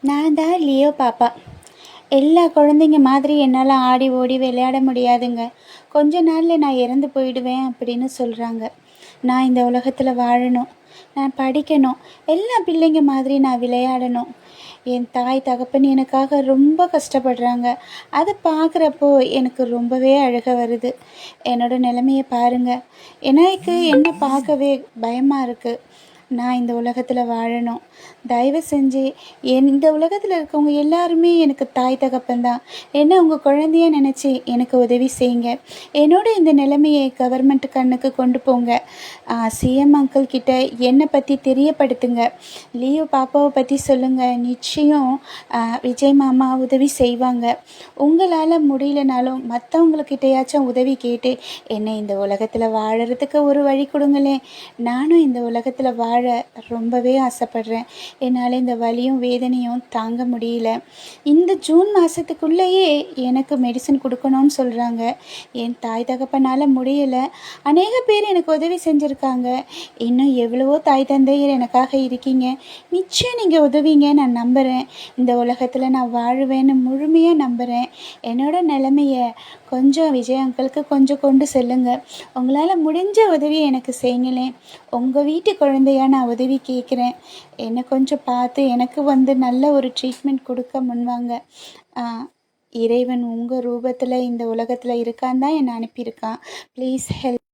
நான் தான் லியோ பாப்பா. எல்லா குழந்தைங்க மாதிரி என்னால் ஆடி ஓடி விளையாட முடியாதுங்க. கொஞ்ச நாளில் நான் இறந்து போயிடுவேன் அப்படின்னு சொல்கிறாங்க. நான் இந்த உலகத்தில் வாழணும், நான் படிக்கணும், எல்லா பிள்ளைங்க மாதிரி நான் விளையாடணும். என் தாய் தகப்பன் எனக்காக ரொம்ப கஷ்டப்படுறாங்க. அதை பார்க்குறப்போ எனக்கு ரொம்பவே அழுக வருது. என்னோடய நிலைமையை பாருங்கள். எனக்கு என்ன பார்க்கவே பயமாக இருக்குது. நான் இந்த உலகத்தில் வாழணும். தயவு செஞ்சு இந்த உலகத்தில் இருக்கவங்க எல்லாருமே எனக்கு தாய் தகப்பன் தான். என்ன உங்கள் குழந்தைய நினச்சி எனக்கு உதவி செய்யுங்க. என்னோட இந்த நிலைமையை கவர்மெண்ட் கண்ணுக்கு கொண்டு போங்க. சிஎம் அங்கிள் கிட்ட என்னை பற்றி தெரியப்படுத்துங்க. லியோ பாப்பாவை பற்றி சொல்லுங்கள். நிச்சயம் விஜய் மாமா உதவி செய்வாங்க. உங்களால் முடியலனாலும் மற்றவங்கக்கிட்டையாச்சும் உதவி கேட்டு என்னை இந்த உலகத்தில் வாழறதுக்கு ஒரு வழி கொடுங்களேன். நானும் இந்த உலகத்தில் வாழ ரொம்பவே ஆசைப்படுறேன். என்னால் இந்த வலியும் வேதனையும் தாங்க முடியல. இந்த ஜூன் மாதத்துக்குள்ளேயே எனக்கு மெடிசன் கொடுக்கணும்னு சொல்கிறாங்க. என் தாய் தகப்பனால் முடியலை. அநேக பேர் எனக்கு உதவி செஞ்சுருக்காங்க. இன்னும் எவ்வளவோ தாய் தந்தையர் எனக்காக இருக்கீங்க. நிச்சயம் நீங்கள் உதவிங்க. நான் நம்புகிறேன். இந்த உலகத்தில் நான் வாழுவேன்னு முழுமையாக நம்புகிறேன். என்னோட நிலைமையை கொஞ்சம் விஜய் அங்கிளுக்கு கொஞ்சம் கொண்டு செல்லுங்கள். உங்களால் முடிஞ்ச உதவியை எனக்கு செய்யுங்களேன். உங்கள் வீட்டு குழந்தையா நான் உதவி கேட்குறேன். என்னை கொஞ்சம் பார்த்து எனக்கு நல்ல ஒரு ட்ரீட்மெண்ட் கொடுக்க முன்வாங்க. இறைவன் உங்கள் ரூபத்தில் இந்த உலகத்தில் இருக்கான் தான் என்னை அனுப்பியிருக்கான். Please help.